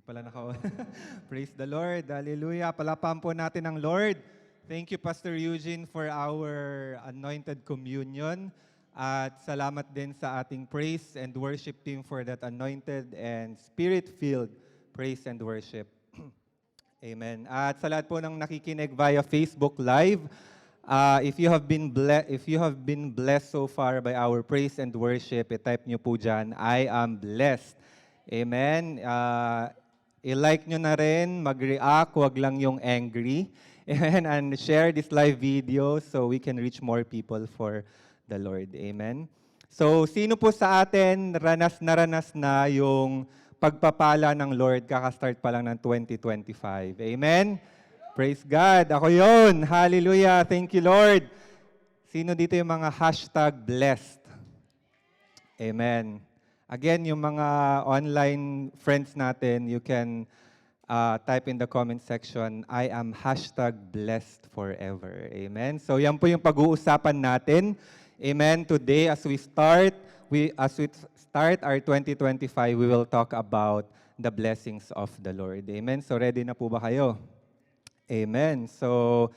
Di pala naka Praise the Lord. Hallelujah. Palapahan po natin ang Lord. Thank you, Pastor Eugene, for our anointed communion. At salamat din sa ating praise and worship team for that anointed and spirit-filled praise and worship. Amen. At sa lahat po ng nakikinig via Facebook Live, if you have been blessed so far by our praise and worship, i-type nyo po dyan, I am blessed. Amen. I-like nyo na rin, mag-react, huwag lang yung angry. Amen. And share this live video so we can reach more people for the Lord. Amen. So, sino po sa atin ranas na yung pagpapala ng Lord, kaka-start pa lang ng 2025. Amen? Praise God. Ako yun. Hallelujah. Thank you, Lord. Sino dito yung mga hashtag blessed? Amen. Again, yung mga online friends natin, you can type in the comment section, I am hashtag blessed forever. Amen. So yan po yung pag-uusapan natin. Amen. Today, as we start our 2025, we will talk about the blessings of the Lord. Amen. So ready na po ba kayo? Amen. So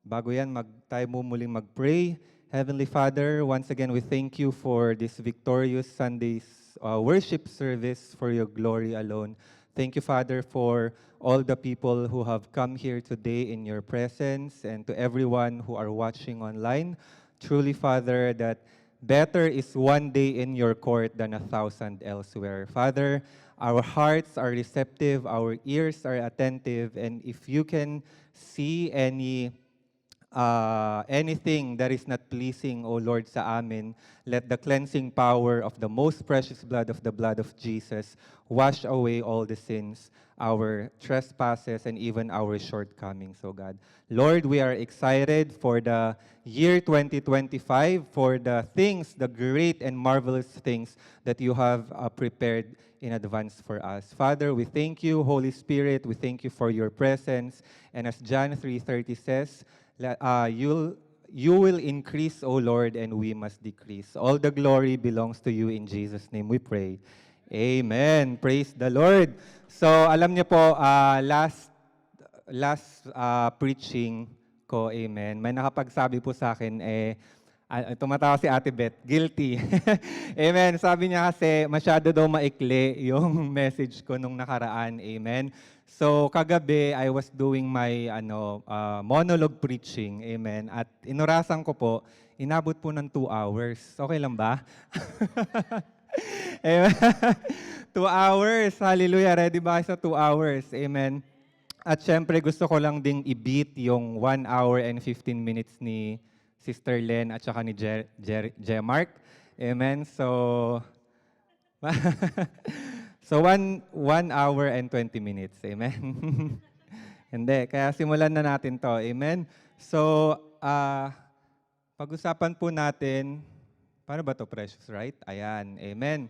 bago yan, tayo muling mag-pray. Heavenly Father, once again, we thank you for this victorious Sunday's worship service for your glory alone. Thank you, Father, for all the people who have come here today in your presence and to everyone who are watching online. Truly, Father, that better is one day in your court than 1,000 elsewhere. Father, our hearts are receptive, our ears are attentive, and if you can see anything that is not pleasing, O Lord, sa amin, let the cleansing power of the most precious blood of Jesus wash away all the sins, our trespasses, and even our shortcomings, O God. Lord, we are excited for the year 2025, for the things, the great and marvelous things that you have prepared in advance for us. Father, we thank you, Holy Spirit, we thank you for your presence, and as John 3:30 says, you will increase, O Lord, and we must decrease. All the glory belongs to you. In Jesus' name we pray. Amen. Praise the Lord. So, alam niyo po, last preaching ko, amen, may nakapagsabi po sa akin, tumatawa si Ate Beth, guilty. Amen. Sabi niya kasi, masyado daw maikli yung message ko nung nakaraan. Amen. So, kagabi, I was doing my monologue preaching. Amen. At inurasan ko po, inabot po ng 2 hours. Okay lang ba? Amen. 2 hours. Hallelujah. Ready ba kayo sa 2 hours? Amen. At syempre, gusto ko lang ding i-beat yung 1 hour and 15 minutes ni Sister Len at saka ni Mark. Amen. So, so 1 hour and 20 minutes. Amen. Hindi. Kaya simulan na natin to. Amen. So, pag-usapan po natin, paano ba to, Precious, right? Ayan. Amen.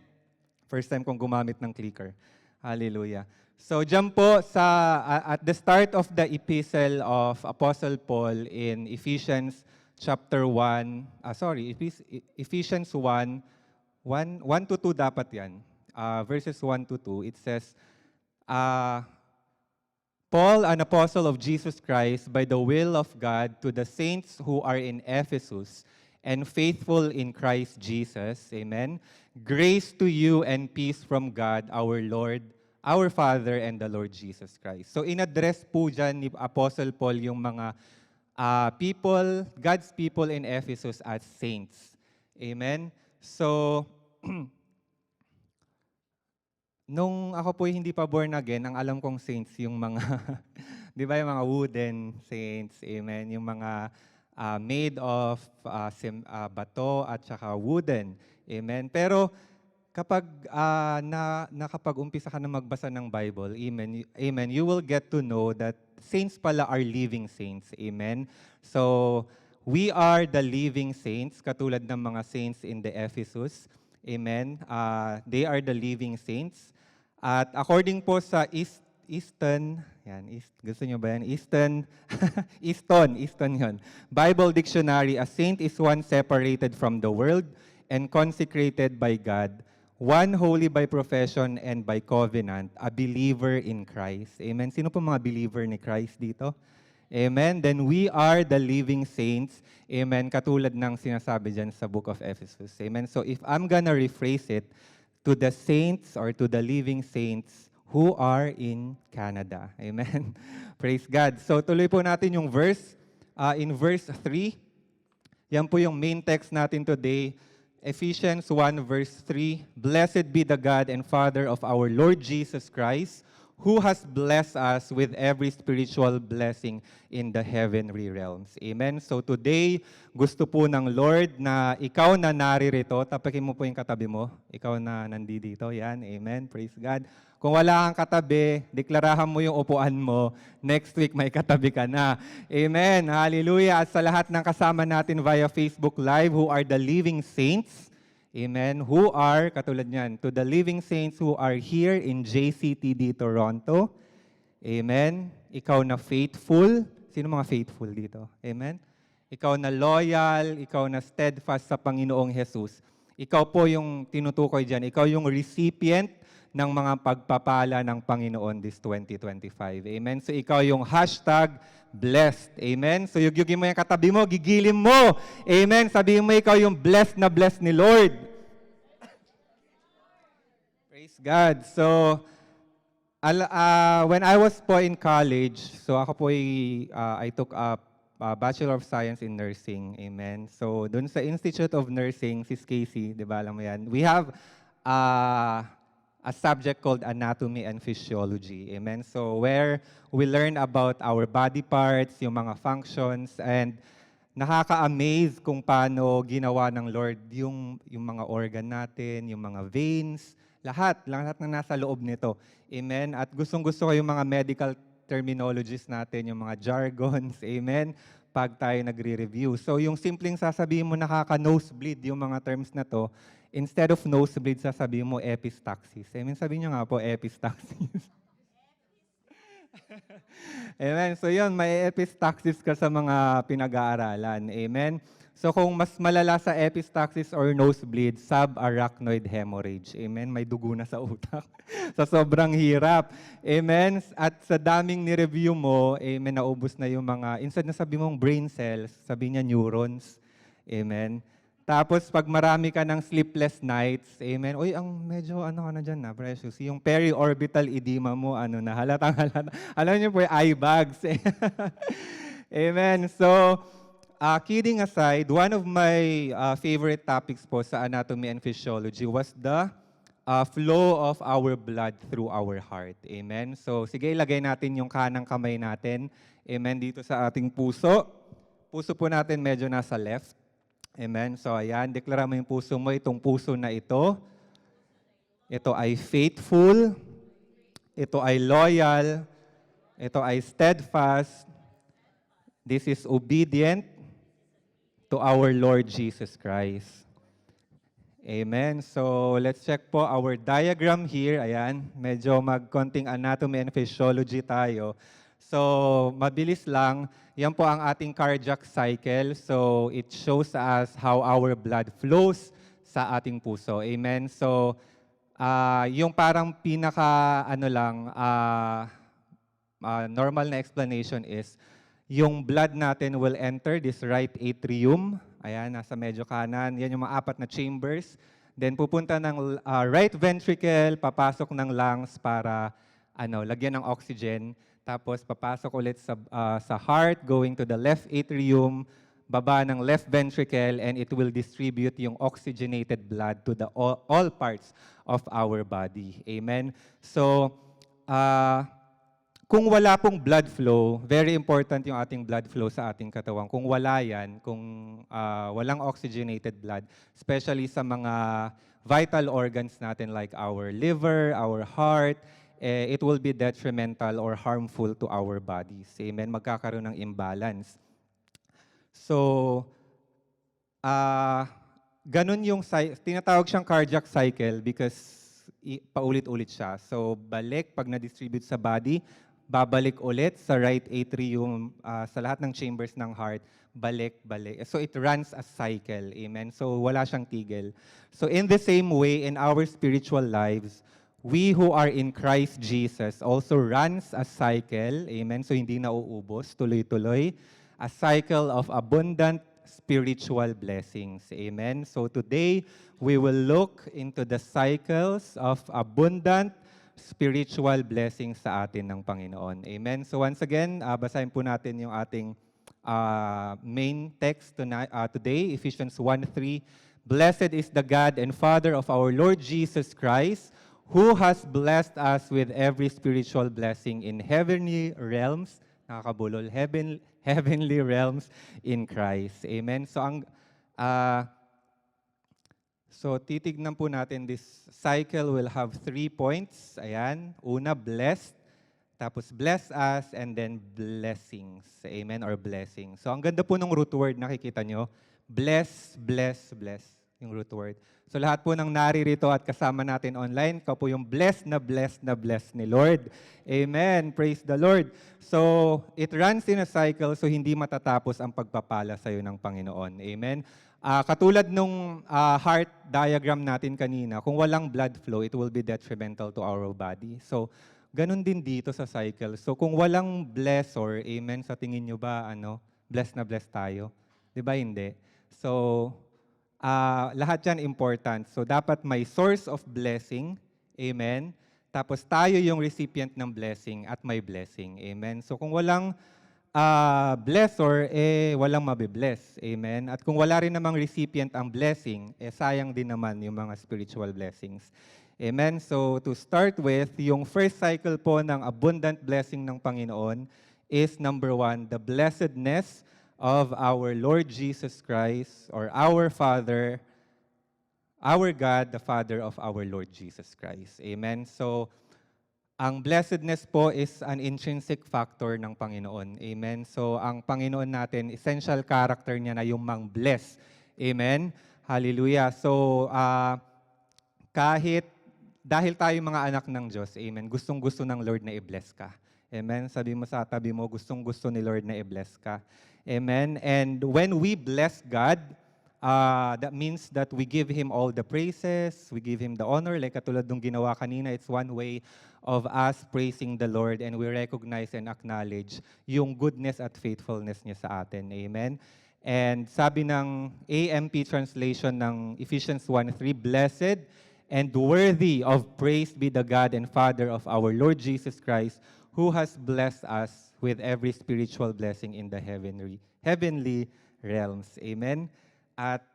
First time kong gumamit ng clicker. Hallelujah. So, dyan po at the start of the epistle of Apostle Paul in Ephesians chapter 1, Ephesians 1 to 2 dapat yan. Verses 1 to 2, it says, Paul, an apostle of Jesus Christ, by the will of God, to the saints who are in Ephesus and faithful in Christ Jesus, amen, grace to you and peace from God, our Lord, our Father, and the Lord Jesus Christ. So, in-address po dyan ni Apostle Paul yung mga God's people in Ephesus as saints. Amen? So, nung ako po hindi pa born again, ang alam kong saints, yung mga, di ba, yung mga wooden saints, amen, yung mga made of bato at saka wooden, amen. Pero kapag nakapag-umpisa ka na magbasa ng Bible, amen, you will get to know that saints pala are living saints, amen. So, we are the living saints, katulad ng mga saints in the Ephesus, amen. They are the living saints. At according po sa Easton, gusto nyo ba yan? Easton yun. Bible Dictionary, a saint is one separated from the world and consecrated by God, one holy by profession and by covenant, a believer in Christ. Amen. Sino po mga believer ni Christ dito? Amen. Then we are the living saints. Amen. Katulad ng sinasabi dyan sa book of Ephesus. Amen. So if I'm gonna rephrase it, to the saints or to the living saints who are in Canada. Amen. Praise God. So tuloy po natin yung verse. In verse 3, yan po yung main text natin today. Ephesians 1 verse 3, Blessed be the God and Father of our Lord Jesus Christ, who has blessed us with every spiritual blessing in the heavenly realms. Amen. So today, gusto po ng Lord na ikaw na naririto, tapakin mo po yung katabi mo, ikaw na nandito, yan. Amen. Praise God. Kung wala kang katabi, deklarahan mo yung upuan mo, next week may katabi ka na. Amen. Hallelujah. At sa lahat ng kasama natin via Facebook Live who are the living saints, amen, who are, katulad niyan, to the living saints who are here in JCTD Toronto, amen, ikaw na faithful, sino mga faithful dito? Amen? Ikaw na loyal, ikaw na steadfast sa Panginoong Jesus. Ikaw po yung tinutukoy dyan, ikaw yung recipient ng mga pagpapala ng Panginoon this 2025. Amen? So ikaw yung hashtag blessed. Amen? So yugyugin mo yung katabi mo, gigilim mo. Amen? Sabihin mo ikaw yung blessed na blessed ni Lord. Praise God. So, when I was po in college, so ako po I took up Bachelor of Science in Nursing. Amen? So, dun sa Institute of Nursing, Sis Casey, di ba alam mo yan, we have a subject called Anatomy and Physiology. Amen? So where we learn about our body parts, yung mga functions, and nakaka-amaze kung paano ginawa ng Lord yung mga organ natin, yung mga veins, lahat na nasa loob nito. Amen? At gustong-gusto ko yung mga medical terminologies natin, yung mga jargons. Amen? Pag tayo nagre-review. So yung simpleng sasabihin mo nakaka-nosebleed yung mga terms na to, instead of nosebleed, sasabihin mo epistaxis. Amen? Sabihin nyo nga po, epistaxis. Amen? So yun, may epistaxis ka sa mga pinag-aaralan. Amen? So kung mas malala sa epistaxis or nosebleed, subarachnoid hemorrhage. Amen? May dugo na sa utak. Sa sobrang hirap. Amen? At sa daming ni-review mo, amen, naubos na yung mga, instead na sabi mong brain cells, sabi niya neurons. Amen? Tapos, pag marami ka ng sleepless nights, amen, uy, ang medyo, ano ka na dyan na, precious, yung periorbital edema mo, ano na, halatang halata. Alam niyo po, yung eye bags. Amen. So, kidding aside, one of my favorite topics po sa anatomy and physiology was the flow of our blood through our heart. Amen. So, sige, ilagay natin yung kanang kamay natin. Amen. Dito sa ating puso. Puso po natin medyo nasa left. Amen. So, ayan, deklara mo yung puso mo. Itong puso na ito ay faithful. Ito ay loyal. Ito ay steadfast. This is obedient to our Lord Jesus Christ. Amen. So, let's check po our diagram here. Ayan, medyo magkonting anatomy and physiology tayo. So, mabilis lang. Yan po ang ating cardiac cycle. So, it shows us how our blood flows sa ating puso. Amen. So, yung parang pinaka, normal na explanation is, yung blood natin will enter this right atrium. Ayan, nasa medyo kanan. Yan yung mga 4 na chambers. Then, pupunta ng right ventricle, papasok ng lungs para lagyan ng oxygen. Tapos papasok ulit sa heart, going to the left atrium, baba ng left ventricle, and it will distribute yung oxygenated blood to the all parts of our body. Amen? So, kung wala pong blood flow, very important yung ating blood flow sa ating katawan. Kung wala yan, kung walang oxygenated blood, especially sa mga vital organs natin like our liver, our heart, it will be detrimental or harmful to our bodies. Amen? Magkakaroon ng imbalance. So, ganun yung, tinatawag siyang cardiac cycle because paulit-ulit siya. So, balik pag na-distribute sa body, babalik ulit sa right atrium, sa lahat ng chambers ng heart, balik, balik. So it runs a cycle, amen? So wala siyang tigil. So in the same way, in our spiritual lives, we who are in Christ Jesus also runs a cycle, amen? So hindi nauubos, tuloy-tuloy, a cycle of abundant spiritual blessings, amen? So today, we will look into the cycles of abundant spiritual blessings sa atin ng Panginoon. Amen? So once again, basahin po natin yung ating main text today, Ephesians 1:3. Blessed is the God and Father of our Lord Jesus Christ, who has blessed us with every spiritual blessing in heavenly realms, nakakabulol, heavenly realms in Christ. Amen? So titignan po natin, this cycle will have 3 points. Ayan. Una, blessed. Tapos bless us, and then blessings. Amen? Or blessing. So ang ganda po ng root word, nakikita nyo. Bless, bless, bless. Yung root word. So lahat po ng naririto at kasama natin online, ikaw po yung blessed na blessed na blessed ni Lord. Amen. Praise the Lord. So it runs in a cycle, so hindi matatapos ang pagpapala sa iyo ng Panginoon. Amen. Katulad nung heart diagram natin kanina, kung walang blood flow, it will be detrimental to our body. So, ganun din dito sa cycle. So, kung walang blessor, amen, sa tingin nyo ba, blessed na blessed tayo? Di ba hindi? So, lahat yan important. So, dapat may source of blessing, amen, tapos tayo yung recipient ng blessing at may blessing, amen. So, kung walang blessor, walang mabibless. Amen? At kung wala rin namang recipient ang blessing, sayang din naman yung mga spiritual blessings. Amen? So, to start with, yung first cycle po ng abundant blessing ng Panginoon is number 1, the blessedness of our Lord Jesus Christ, or our Father, our God, the Father of our Lord Jesus Christ. Amen? So, ang blessedness po is an intrinsic factor ng Panginoon. Amen? So, ang Panginoon natin, essential character niya na yung mang-bless. Amen? Hallelujah. So, dahil tayo mga anak ng Diyos, amen, gustong-gusto ng Lord na i-bless ka. Amen? Sabi mo sa tabi mo, gustong-gusto ni Lord na i-bless ka. Amen? And when we bless God, that means that we give Him all the praises, we give Him the honor, like katulad nung ginawa kanina, it's one way of us praising the Lord, and we recognize and acknowledge yung goodness at faithfulness niya sa atin. Amen? And sabi ng AMP translation ng Ephesians 1:3, blessed and worthy of praise be the God and Father of our Lord Jesus Christ, who has blessed us with every spiritual blessing in the heavenly realms. Amen? At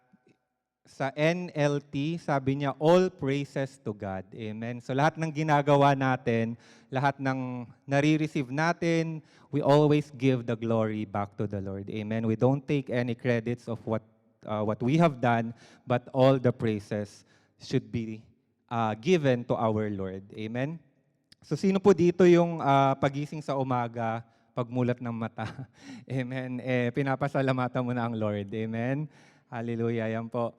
sa NLT, sabi niya, all praises to God. Amen. So lahat ng ginagawa natin, lahat ng nare-receive natin, we always give the glory back to the Lord. Amen. We don't take any credits of what we have done, but all the praises should be given to our Lord. Amen. So sino po dito yung pagising sa umaga, pagmulat ng mata? Amen. Pinapasalamatan mo na ang Lord. Amen. Hallelujah. Yan po.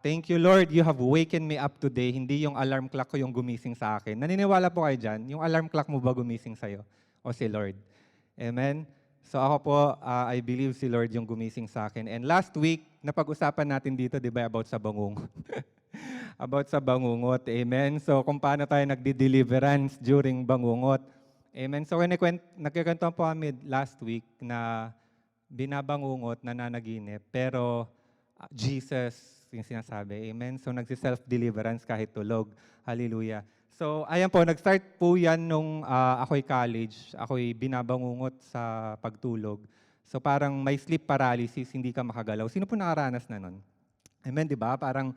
Thank you, Lord, you have wakened me up today. Hindi yung alarm clock ko yung gumising sa akin. Naniniwala po kayo dyan? Yung alarm clock mo ba gumising sa'yo? O si Lord? Amen? So ako po, I believe si Lord yung gumising sa akin. And last week, napag-usapan natin dito, di ba, about sa bangungot. About sa bangungot. Amen? So kung paano tayo nagdi-deliverance during bangungot. Amen? So nagkikwentuhan po kami last week na binabangungot, nananaginip, pero Jesus, yung sinasabi. Amen? So, nagsi-self-deliverance kahit tulog. Hallelujah. So, ayan po, nag-start po yan nung ako'y college. Ako'y binabangungot sa pagtulog. So, parang may sleep paralysis, hindi ka makagalaw. Sino po nakaranas na nun? Amen, di ba? Parang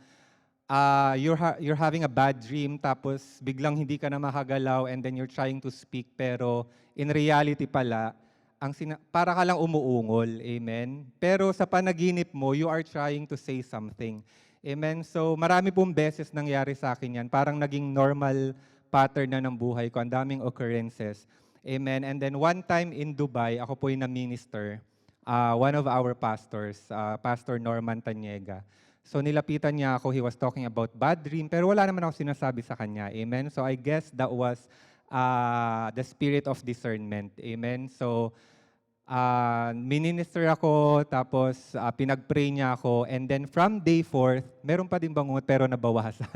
you're having a bad dream, tapos biglang hindi ka na makagalaw, and then you're trying to speak, pero in reality pala, para ka lang umuungol, amen? Pero sa panaginip mo, you are trying to say something. Amen? So marami pong beses nangyari sa akin yan. Parang naging normal pattern na ng buhay ko. Ang daming occurrences. Amen? And then one time in Dubai, ako po yung na-minister. One of our pastors, Pastor Norman Tanyega. So nilapitan niya ako, he was talking about bad dream, pero wala naman ako sinasabi sa kanya. Amen? So I guess that was the spirit of discernment. Amen? So, minister ako, tapos pinag-pray niya ako, and then from day 4, meron pa din bangungot pero nabawasan.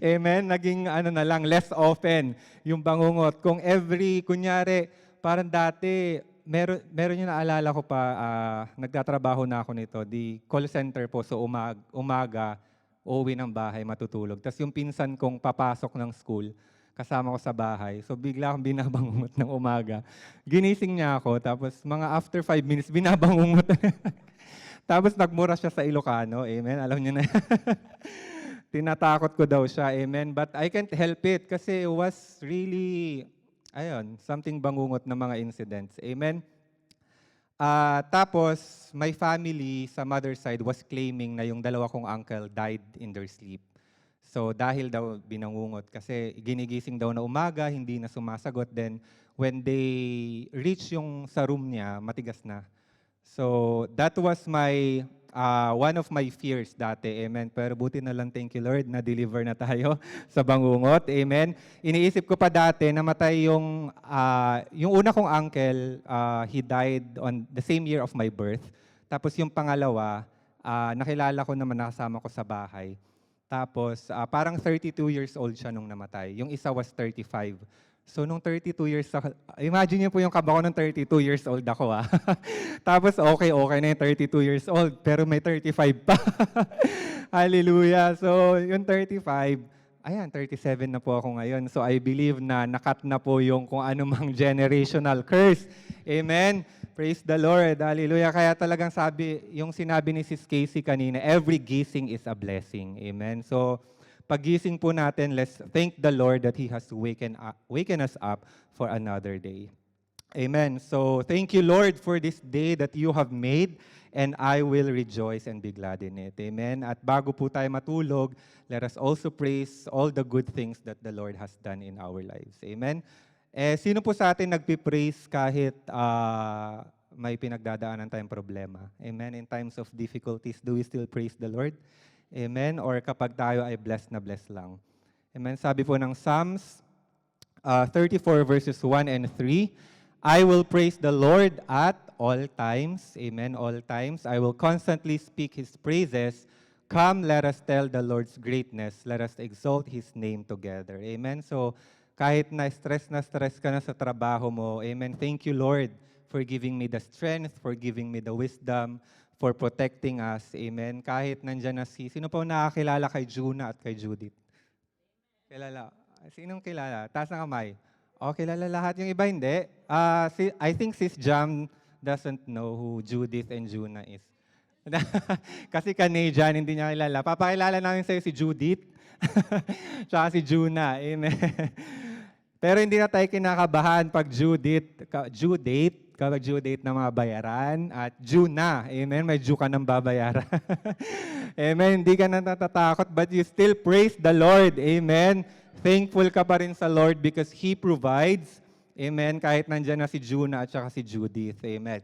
Amen? Naging na lang, less often yung bangungot. Kung kunyari, parang dati, meron yung naalala ko pa, nagtatrabaho na ako nito, di call center po, so umaga, uuwi ng bahay, matutulog. Tapos yung pinsan kong papasok ng school, kasama ko sa bahay. So bigla akong binabangungot ng umaga. Ginising niya ako, tapos mga after 5 minutes, binabangungot. Tapos nagmura siya sa Ilocano. Amen? Alam niyo na. Tinatakot ko daw siya. Amen? But I can't help it kasi it was really, something bangungot na mga incidents. Amen? Tapos, my family sa mother's side was claiming na yung dalawa kong uncle died in their sleep. So dahil daw binangungot kasi ginigising daw na umaga, hindi na sumasagot. Then when they reach yung sa room niya, matigas na. So that was one of my fears dati. Amen. Pero buti na lang, thank you Lord, na-deliver na tayo sa bangungot. Amen. Iniisip ko pa dati, namatay yung una kong uncle, he died on the same year of my birth. Tapos yung pangalawa, nakilala ko naman, nakasama ko sa bahay. Tapos, parang 32 years old siya nung namatay. Yung isa was 35. So, nung 32 years, imagine niyo po yung kaba ko nung 32 years old ako. Tapos, okay na yung 32 years old, pero may 35 pa. Hallelujah. So, yung 35, 37 na po ako ngayon. So, I believe na nakat na po yung kung anumang generational curse. Amen. Praise the Lord. Hallelujah. Kaya talagang yung sinabi ni Sis Casey kanina, every gising is a blessing. Amen. So, paggising po natin, let's thank the Lord that He has waken us up for another day. Amen. So, thank you, Lord, for this day that you have made, and I will rejoice and be glad in it. Amen. At bago po tayo matulog, let us also praise all the good things that the Lord has done in our lives. Amen. Sino po sa atin nagpipraise kahit may pinagdadaanan tayong problema? Amen? In times of difficulties, do we still praise the Lord? Amen? Or kapag tayo ay blessed na blessed lang? Amen? Sabi po ng Psalms 34 verses 1 and 3, I will praise the Lord at all times. Amen? All times. I will constantly speak His praises. Come, let us tell the Lord's greatness. Let us exalt His name together. Amen? So, kahit na stress ka na sa trabaho mo, amen, thank you, Lord, for giving me the strength, for giving me the wisdom, for protecting us, amen. Kahit nandyan na sino pa nakakilala kay Juna at kay Judith? Kilala? Sinong kilala? Taas ng kamay. Kilala lahat. Yung iba hindi. I think Sis Jam doesn't know who Judith and Juna is. Kasi Canadian, hindi niya kilala. Papakilala namin sa'yo si Judith. Tsaka si Juna. Amen. Pero hindi na tayo kinakabahan pag due date na mga bayaran, at Juna. Amen. May Jew ka ng babayaran. Amen. Hindi ka na natatakot, but you still praise the Lord. Amen. Thankful ka pa rin sa Lord because He provides. Amen. Kahit nandyan na si Juna at saka si Judith. Amen.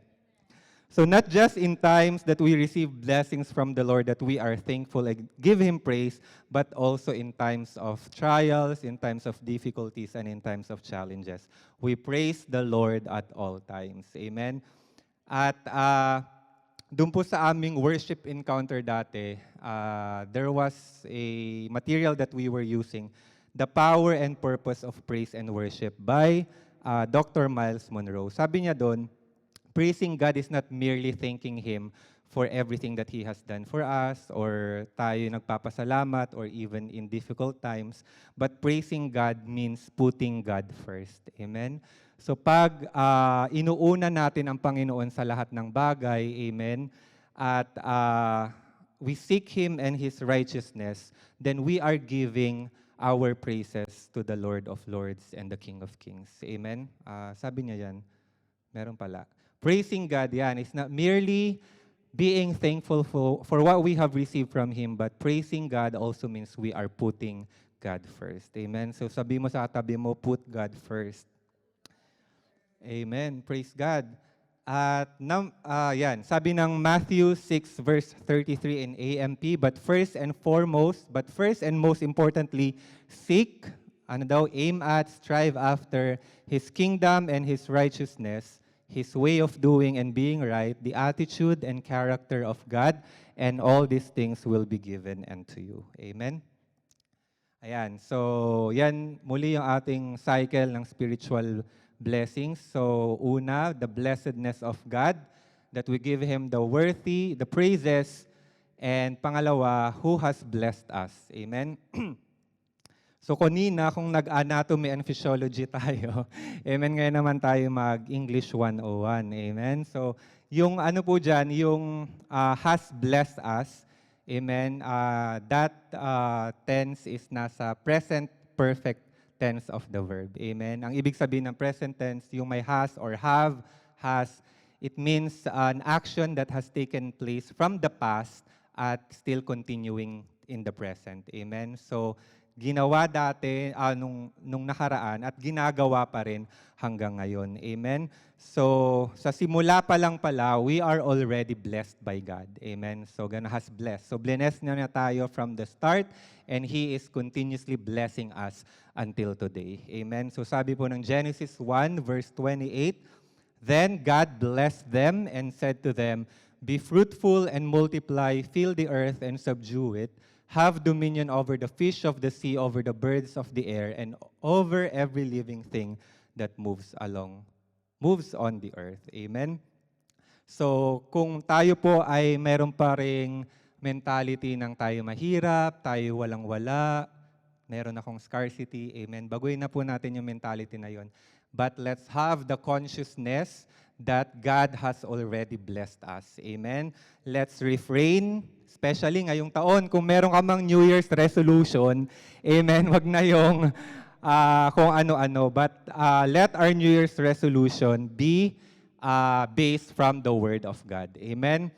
So not just in times that we receive blessings from the Lord that we are thankful and give Him praise, but also in times of trials, in times of difficulties, and in times of challenges. We praise the Lord at all times. Amen? At doon po sa aming worship encounter dati, there was a material that we were using, The Power and Purpose of Praise and Worship by Dr. Miles Monroe. Sabi niya doon, praising God is not merely thanking Him for everything that He has done for us, or tayo nagpapasalamat, or even in difficult times, but praising God means putting God first. Amen? So pag inuuna natin ang Panginoon sa lahat ng bagay, amen, at we seek Him and His righteousness, then we are giving our praises to the Lord of Lords and the King of Kings. Amen? Sabi niya yan, meron pala. Praising God, yan, is not merely being thankful for what we have received from Him, but praising God also means we are putting God first. Amen? So sabi mo sa katabi mo, put God first. Amen. Praise God. At yan, sabi ng Matthew 6 verse 33 in AMP, but first and most importantly, seek ano daw, aim at, strive after His kingdom and His righteousness, His way of doing and being right, the attitude and character of God, and all these things will be given unto you. Amen? Ayan, so yan muli yung ating cycle ng spiritual blessings. So una, the blessedness of God, that we give Him the praises, and pangalawa, who has blessed us. Amen? So kanina, kung nag-anatomy and physiology tayo, amen, ngayon naman tayo mag-English 101, amen? So yung ano po dyan, yung has blessed us, amen, that tense is nasa present perfect tense of the verb, amen? Ang ibig sabihin ng present tense, yung may has or have, has, it means an action that has taken place from the past at still continuing in the present, amen? So ginawa dati nung nakaraan at ginagawa pa rin hanggang ngayon. Amen? So, sa simula pa lang pala, we are already blessed by God. Amen? So, God has blessed. So, blessed na tayo from the start and He is continuously blessing us until today. Amen? So, sabi po ng Genesis 1 verse 28, "Then God blessed them and said to them, Be fruitful and multiply, fill the earth and subdue it, have dominion over the fish of the sea, over the birds of the air, and over every living thing that moves on the earth." Amen? So, kung tayo po ay meron pa ring mentality ng tayo mahirap, tayo walang-wala, meron akong scarcity, amen, baguhin na po natin yung mentality na yon. But let's have the consciousness that God has already blessed us. Amen? Let's refrain, especially ngayong taon, kung meron ka mang New Year's resolution, amen, wag na yung kung ano-ano, but let our New Year's resolution be based from the Word of God. Amen?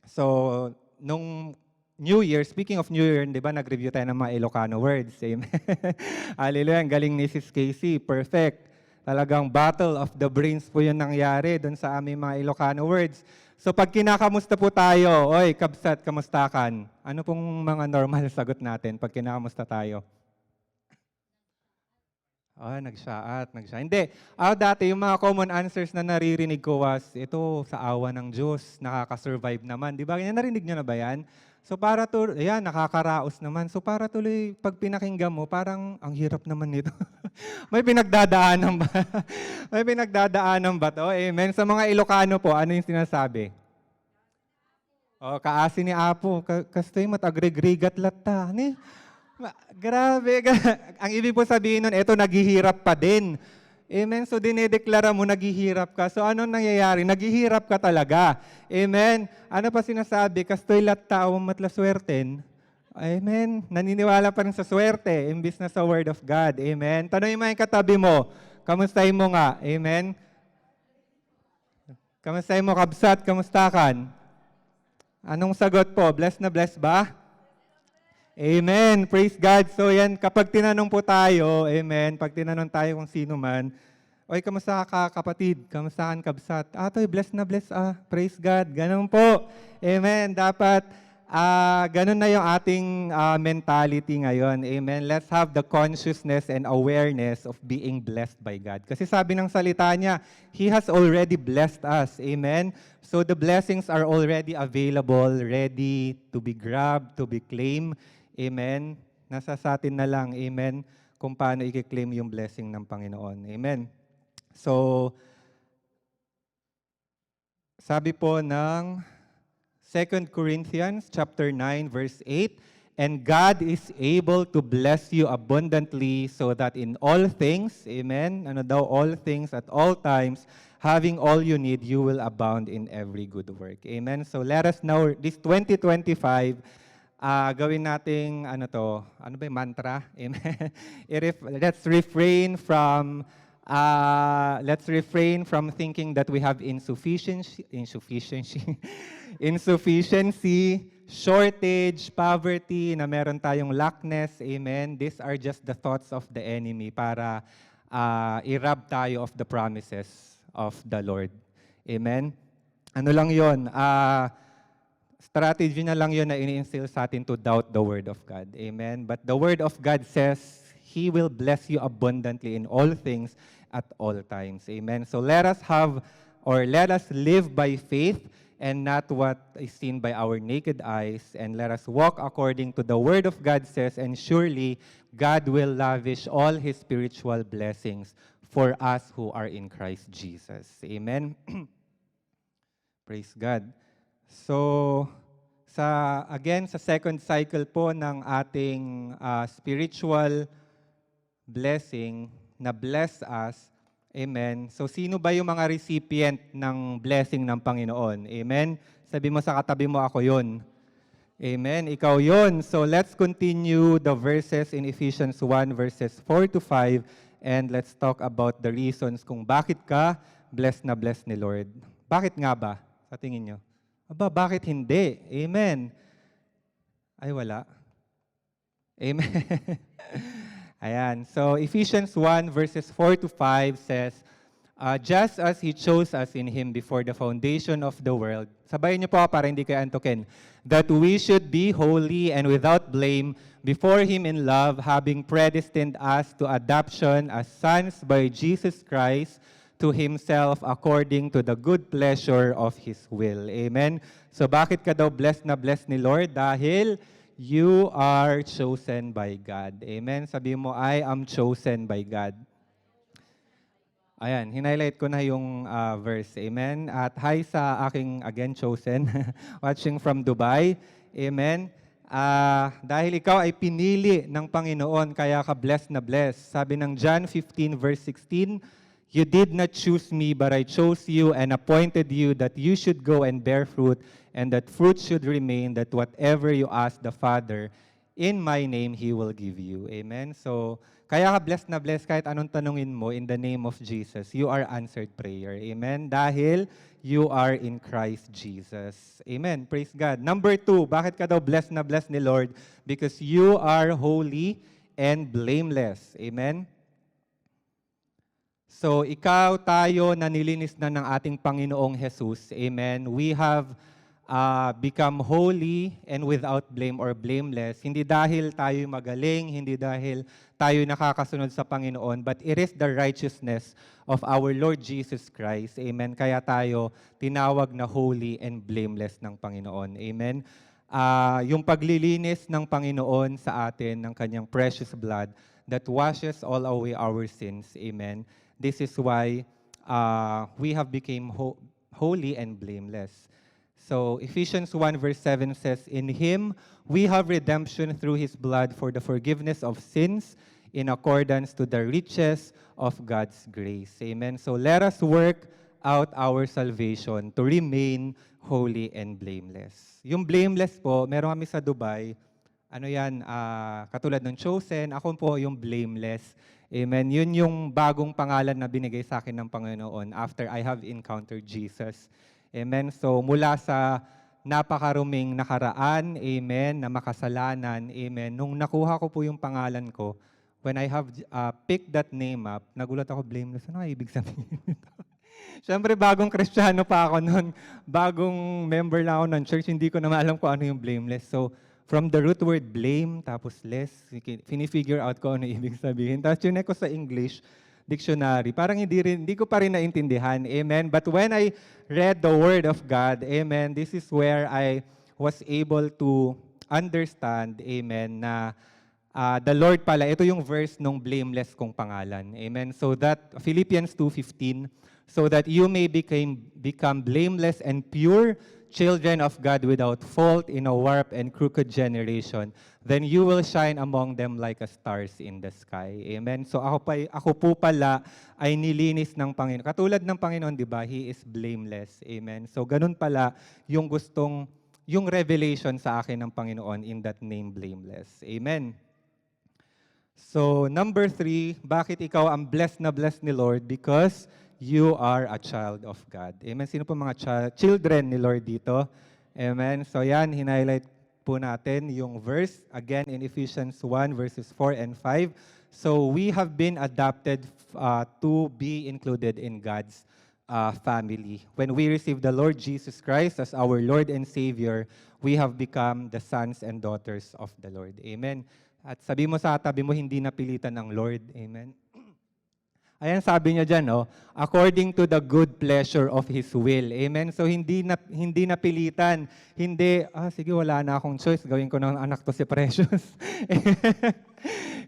So, nung New Year, speaking of New Year, di ba, nag-review tayo ng mga Ilocano words. Amen? Hallelujah, ang galing ni Sis Casey, perfect. Talagang battle of the brains po yun nangyari doon sa aming mga Ilocano words. So pag kinakamusta po tayo, oy, kabsat, kamustakan? Ano pong mga normal sagot natin pag kinakamusta tayo? Nagsaat. Hindi. Dati, yung mga common answers na naririnig ko was, ito, sa awa ng Diyos, nakaka-survive naman. Di ba? Narinig nyo na ba yan? So para tuloy, ayan, nakakaraos naman. So para tuloy, pag pinakinggan mo, parang ang hirap naman nito. May pinagdadaanan ba? May pinagdadaanan ba to? Amen. Sa mga Ilocano po, ano yung sinasabi? Kaasi ni Apo, kastoy matagregrigat latta. Grabe. Ang ibig po sabihin nun, eto, naghihirap pa din. Amen. So dinedeklara mo, naghihirap ka. So ano nangyayari? Naghihirap ka talaga. Amen. Ano pa sinasabi? Kastoy latta o matlaswerten. Amen. Naniniwala pa rin sa swerte, imbis na sa Word of God. Amen. Tanongin mo yung katabi mo. Kamustahin mo nga. Amen. Kamustahin mo, kabsat, kamustakan? Anong sagot po? Blessed na blessed ba? Amen. Praise God. So yan, kapag tinanong po tayo, amen, pag tinanong tayo kung sino man, oy, kamusta ka kapatid? Kamusta kan kabsat? Toy, blessed na blessed. Praise God. Ganun po. Amen. Dapat, ganun na yung ating mentality ngayon. Amen. Let's have the consciousness and awareness of being blessed by God. Kasi sabi ng salita niya, He has already blessed us. Amen. So the blessings are already available, ready to be grabbed, to be claimed. Amen. Nasa sa atin na lang, amen, kung paano i-claim yung blessing ng Panginoon. Amen. So, sabi po ng 2 Corinthians chapter 9, verse 8, "And God is able to bless you abundantly so that in all things," amen, ano daw, all things at all times, "having all you need, you will abound in every good work." Amen. So let us now, this 2025, gawin nating mantra? Amen. Let's refrain from thinking that we have insufficiency, shortage, poverty, na meron tayong lackness. Amen. These are just the thoughts of the enemy para i-rob tayo of the promises of the Lord. Amen. Ano lang yun? Strategy na lang yun na ini-instill sa atin to doubt the Word of God. Amen? But the Word of God says He will bless you abundantly in all things at all times. Amen. So let us live by faith and not what is seen by our naked eyes, and let us walk according to the Word of God says, and surely God will lavish all His spiritual blessings for us who are in Christ Jesus. Amen. Praise God. So, sa second cycle po ng ating spiritual blessing na bless us, amen. So, sino ba yung mga recipient ng blessing ng Panginoon? Amen. Sabi mo sa katabi mo, ako yun. Amen. Ikaw yun. So, let's continue the verses in Ephesians 1, verses 4 to 5, and let's talk about the reasons kung bakit ka blessed na blessed ni Lord. Bakit nga ba? Sa tingin nyo? Aba, bakit hindi? Amen. Ay, wala. Amen. Ayan. So, Ephesians 1, verses 4 to 5 says, just as He chose us in Him before the foundation of the world. Sabayin niyo po para hindi kayo antukin. That we should be holy and without blame before Him in love, having predestined us to adoption as sons by Jesus Christ, to Himself according to the good pleasure of His will. Amen? So bakit ka daw blessed na blessed ni Lord? Dahil you are chosen by God. Amen? Sabi mo, I am chosen by God. Ayan, hinighlight ko na yung verse. Amen? At hi sa aking, again, chosen, watching from Dubai. Amen? Dahil ikaw ay pinili ng Panginoon, kaya ka blessed na blessed. Sabi ng John 15, verse 16, you did not choose me, but I chose you and appointed you that you should go and bear fruit, and that fruit should remain, that whatever you ask the Father, in my name He will give you. Amen? So, kaya ka blessed na blessed kahit anong tanungin mo in the name of Jesus. You are answered prayer. Amen? Dahil you are in Christ Jesus. Amen? Praise God. Number 2, bakit ka daw blessed na blessed ni Lord? Because you are holy and blameless. Amen? So, ikaw, tayo, na nilinis na ng ating Panginoong Jesus. Amen. We have become holy and without blame or blameless. Hindi dahil tayo magaling, hindi dahil tayo nakakasunod sa Panginoon, but it is the righteousness of our Lord Jesus Christ. Amen. Kaya tayo tinawag na holy and blameless ng Panginoon. Amen. Yung paglilinis ng Panginoon sa atin ng kanyang precious blood that washes all away our sins. Amen. This is why we have become holy and blameless. So Ephesians 1 verse 7 says, in Him we have redemption through His blood for the forgiveness of sins in accordance to the riches of God's grace. Amen. So let us work out our salvation to remain holy and blameless. Yung blameless po, meron kami sa Dubai, katulad ng chosen, ako po yung blameless. Amen. Yun yung bagong pangalan na binigay sa akin ng Panginoon after I have encountered Jesus. Amen. So mula sa napakaruming nakaraan, amen, na makasalanan, amen, nung nakuha ko po yung pangalan ko, when I have picked that name up, nagulat ako, blameless. Ano ibig sabihin nito? Siyempre, bagong Kristiyano pa ako noon. Bagong member na ako ng church, hindi ko na alam kung ano yung blameless. So, from the root word blame, tapos less, fini-figure out ko ano ibig sabihin. Tapos yun ko sa English dictionary, parang hindi ko pa rin naintindihan. Amen. But when I read the Word of God, amen, this is where I was able to understand, amen, na the Lord pala, ito yung verse nung blameless kong pangalan. Amen. So that, Philippians 2:15, so that you may become blameless and pure, children of God without fault in a warped and crooked generation, then you will shine among them like a stars in the sky. Amen. So ako po pala ay nilinis ng Panginoon. Katulad ng Panginoon, di ba? He is blameless. Amen. So ganun pala yung revelation sa akin ng Panginoon in that name, blameless. Amen. So number 3, bakit ikaw ang blessed na blessed ni Lord? Because you are a child of God. Amen. Sino po mga children ni Lord dito? Amen. So yan, hinighlight po natin yung verse, again in Ephesians 1, verses 4 and 5. So we have been adopted to be included in God's family. When we receive the Lord Jesus Christ as our Lord and Savior, we have become the sons and daughters of the Lord. Amen. At sabi mo sa tabi mo, hindi napilitan ng Lord. Amen. Ayan sabi niya dyan, no? According to the good pleasure of His will. Amen? So hindi napilitan. Hindi, sige, wala na akong choice. Gawin ko ng anak to si Precious.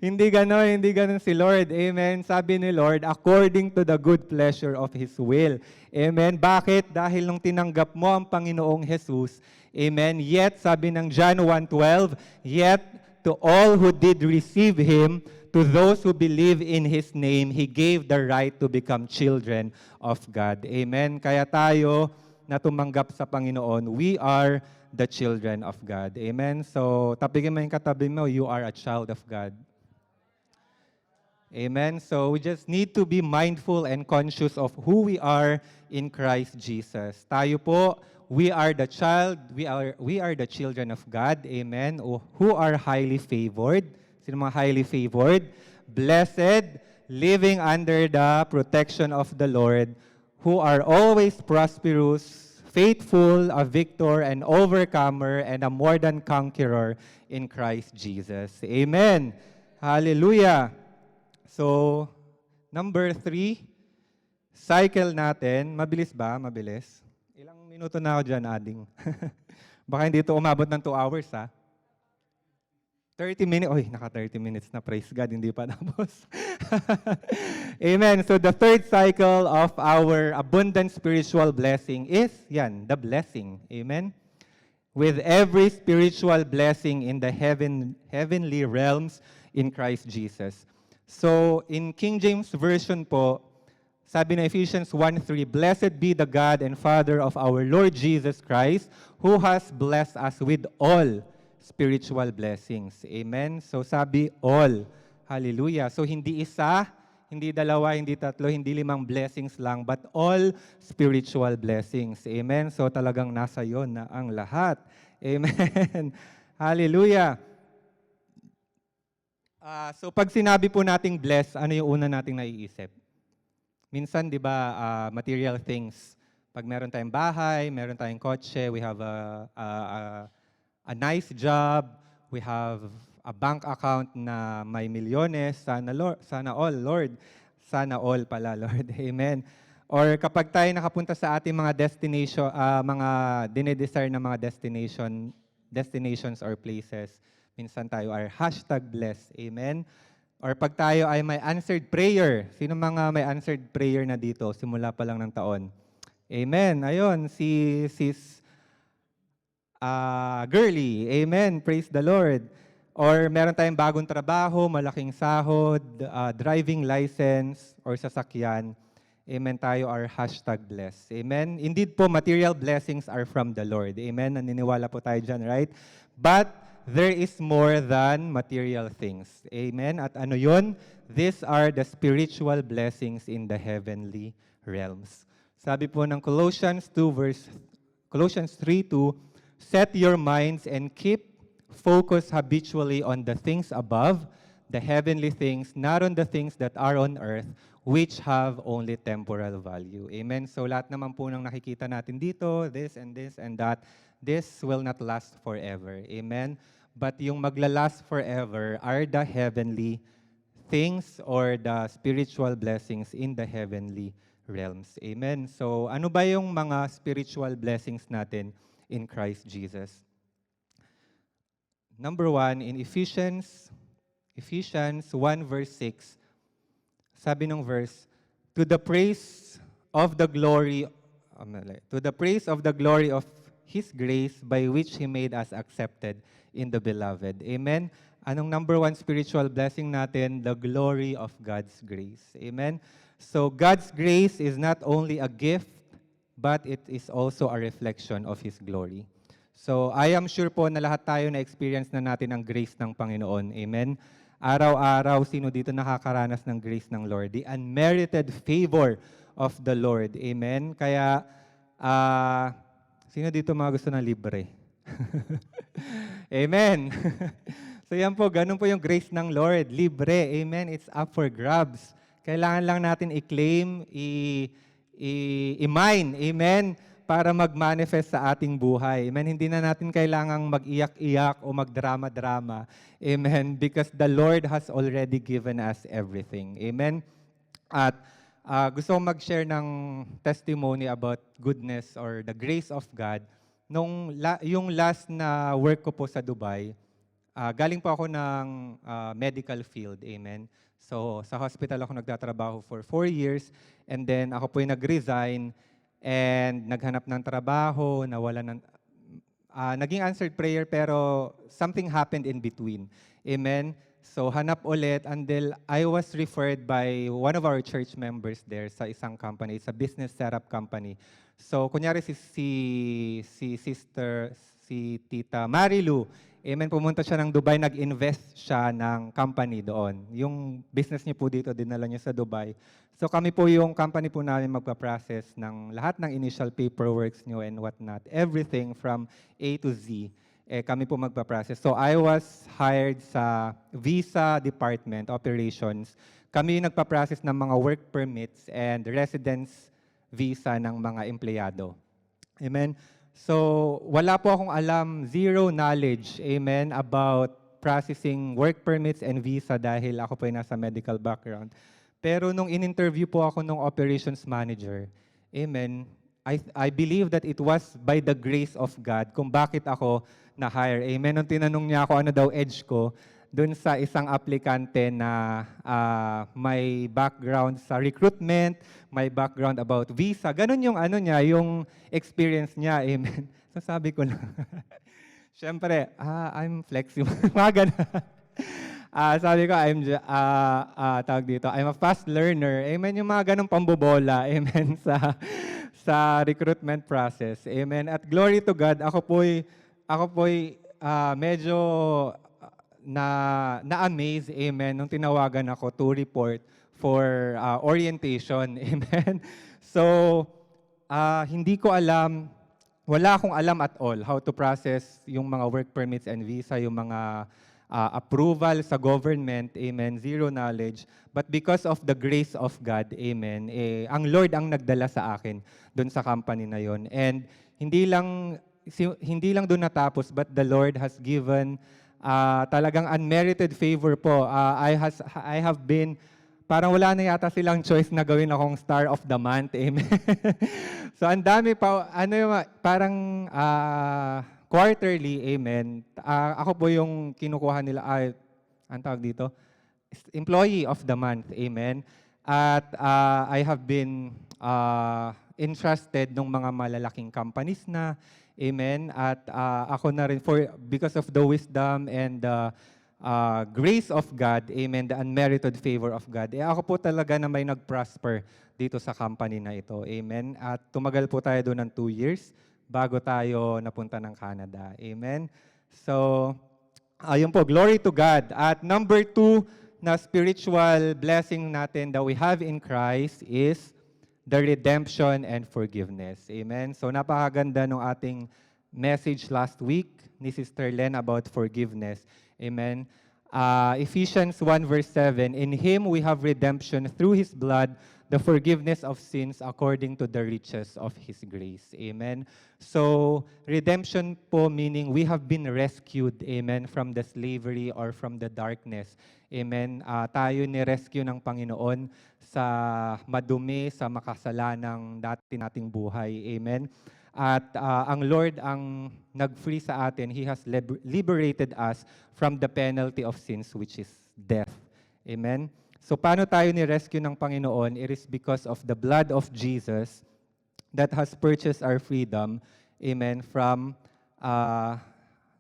Hindi ganon si Lord. Amen? Sabi ni Lord, according to the good pleasure of His will. Amen? Bakit? Dahil nung tinanggap mo ang Panginoong Jesus, amen, yet, sabi ng John 1:12, yet to all who did receive Him, to those who believe in His name, He gave the right to become children of God. Amen? Kaya tayo na tumanggap sa Panginoon, we are the children of God. Amen? So, tapigin mo yung katabi mo, you are a child of God. Amen? So, we just need to be mindful and conscious of who we are in Christ Jesus. Tayo po, we are the children of God. Amen? Who are highly favored. Sino mga highly favored? Blessed, living under the protection of the Lord, who are always prosperous, faithful, a victor, an overcomer, and a more than conqueror in Christ Jesus. Amen. Hallelujah. So, number 3, cycle natin. Mabilis ba? Mabilis. Ilang minuto na ako dyan, Ading? Baka hindi ito umabot ng 2 hours, ha? 30 minutes. Oy, naka 30 minutes na. Praise God, hindi pa tapos. Amen. So the third cycle of our abundant spiritual blessing is, the blessing. Amen. With every spiritual blessing in the heavenly realms in Christ Jesus. So in King James Version po, sabi na Ephesians 1:3, Blessed be the God and Father of our Lord Jesus Christ, who has blessed us with all spiritual blessings. Amen? So sabi, all. Hallelujah. So hindi isa, hindi dalawa, hindi tatlo, hindi 5 blessings lang, but all spiritual blessings. Amen? So talagang nasa yon na ang lahat. Amen? Hallelujah. So pag sinabi po nating bless, ano yung una nating naiisip? Minsan, di ba, material things. Pag meron tayong bahay, meron tayong kotse, we have a nice job, we have a bank account na may milyones, sana all, Lord. Sana all pala, Lord. Amen. Or kapag tayo nakapunta sa ating mga destination, mga dinedesire na mga destinations or places, minsan tayo are #blessed. Amen. Or pag tayo ay may answered prayer. Sino mga may answered prayer na dito simula pa lang ng taon? Amen. Ayun, si Sis Girly. Amen. Praise the Lord. Or meron tayong bagong trabaho, malaking sahod, driving license, or sasakyan. Amen. Tayo are #blessed. Amen. Indeed po, material blessings are from the Lord. Amen. Naniniwala po tayo dyan, right? But there is more than material things. Amen. At ano yun? These are the spiritual blessings in the heavenly realms. Sabi po ng Colossians 3:2, Set your minds and keep focus habitually on the things above, the heavenly things, not on the things that are on earth, which have only temporal value. Amen? So lahat naman po ng nakikita natin dito, this and that, this will not last forever. Amen? But yung maglalast forever are the heavenly things or the spiritual blessings in the heavenly realms. Amen? So ano ba yung mga spiritual blessings natin in Christ Jesus? Number 1, in Ephesians 1 verse 6, sabi ng verse, to the praise of the glory of His grace by which He made us accepted in the Beloved. Amen? Anong number 1 spiritual blessing natin? The glory of God's grace. Amen? So God's grace is not only a gift, but it is also a reflection of His glory. So I am sure po na lahat tayo na-experience na natin ang grace ng Panginoon. Amen? Araw-araw, sino dito nakakaranas ng grace ng Lord? The unmerited favor of the Lord. Amen? Kaya, sino dito mga gusto ng libre? Amen? So yan po, ganun po yung grace ng Lord. Libre. Amen? It's up for grabs. Kailangan lang natin i-claim, i-mine. Amen? para mag-manifest sa ating buhay. Amen. Hindi na natin kailangang mag-iyak-iyak o magdrama-drama. Amen. Because the Lord has already given us everything. Amen. At gusto kong mag-share ng testimony about goodness or the grace of God. Yung last na work ko po sa Dubai, galing po ako ng medical field. Amen. So, sa hospital ako nagtatrabaho for 4 years. And then, ako po yung nag-resign and naghanap ng trabaho, naging answered prayer pero something happened in between. Amen. So hanap ulit until I was referred by one of our church members there sa isang company. It's a business setup company. So kunyari si Tita Marilu, amen, pumunta siya ng Dubai, nag-invest siya ng company doon. Yung business niya po dito, dinala niya sa Dubai. So kami po yung company po namin magpa-process ng lahat ng initial paperworks niyo and whatnot. Everything from A to Z, kami po magpa-process. So I was hired sa visa department, operations. Kami yung nagpa-process ng mga work permits and residence visa ng mga empleyado. Amen. So wala po akong alam, zero knowledge, amen, about processing work permits and visa dahil ako po yung nasa medical background. Pero nung in-interview po ako nung operations manager, amen, I believe that it was by the grace of God kung bakit ako na-hire. Amen. Nung tinanong niya ako ano daw edge ko, dun sa isang aplikante na may background sa recruitment, may background about visa. Ganun yung ano niya, yung experience niya. Amen. So sabi ko lang, syempre, I'm flexible. Mga ganun. Sabi ko, tawag dito, I'm a fast learner. Amen. Yung mga ganong pambobola. Amen. Sa recruitment process. Amen. At glory to God, ako po'y medyo na-amaze, amen, nung tinawagan ako to report for orientation. Amen. So, hindi ko alam, wala akong alam at all how to process yung mga work permits and visa, yung mga approval sa government, amen, zero knowledge. But because of the grace of God, amen, ang Lord ang nagdala sa akin doon sa company na yon. And hindi lang doon natapos, but the Lord has given talagang unmerited favor po. I have been, parang wala na yata silang choice na gawin akong star of the month, amen. So ang dami pa, parang quarterly, amen. Ako po yung kinukuha nila, ang tawag dito, employee of the month, amen. At I have been entrusted ng mga malalaking companies na, amen. At ako na rin, because of the wisdom and the grace of God, amen, the unmerited favor of God, ako po talaga na may nag-prosper dito sa company na ito, amen. At tumagal po tayo doon ng 2 years bago tayo napunta ng Canada, amen. So, ayun po, glory to God. At number 2 na spiritual blessing natin that we have in Christ is the redemption and forgiveness. Amen? So napakaganda ng ating message last week ni Sister Len about forgiveness. Amen? Ephesians 1 verse 7, in Him we have redemption through His blood, the forgiveness of sins according to the riches of His grace. Amen? So, redemption po meaning we have been rescued, amen, from the slavery or from the darkness. Amen? Tayo ni-rescue ng Panginoon sa madumi, sa makasalanang dati nating buhay. Amen? At ang Lord ang nag-free sa atin. He has liberated us from the penalty of sins, which is death. Amen? So paano tayo ni-rescue ng Panginoon? It is because of the blood of Jesus that has purchased our freedom, amen, from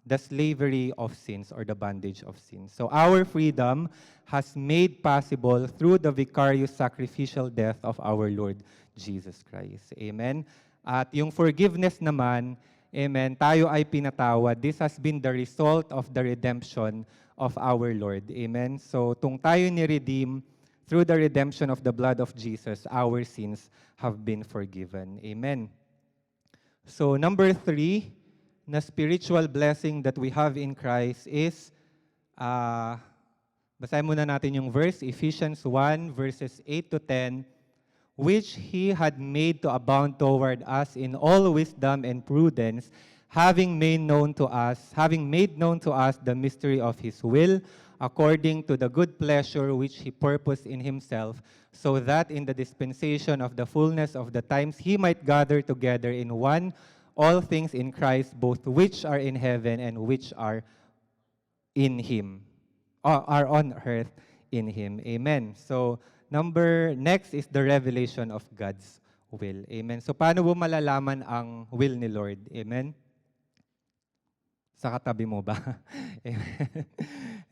the slavery of sins or the bondage of sins. So our freedom has made possible through the vicarious sacrificial death of our Lord Jesus Christ. Amen? At yung forgiveness naman, amen, tayo ay pinatawad. This has been the result of the redemption of our Lord. Amen? So, tung tayo ni-redeem, through the redemption of the blood of Jesus, our sins have been forgiven. Amen? So, number 3, na spiritual blessing that we have in Christ is, basahin muna natin yung verse, Ephesians 1, verses 8 to 10. which he had made to abound toward us in all wisdom and prudence, having made known to us the mystery of his will, according to the good pleasure which he purposed in himself, so that in the dispensation of the fullness of the times he might gather together in one all things in Christ, both which are in heaven and which are in him, or are on earth in him. Amen. So, next is the revelation of God's will. Amen. So, paano mo malalaman ang will ni Lord? Amen? Sa katabi mo ba? Amen.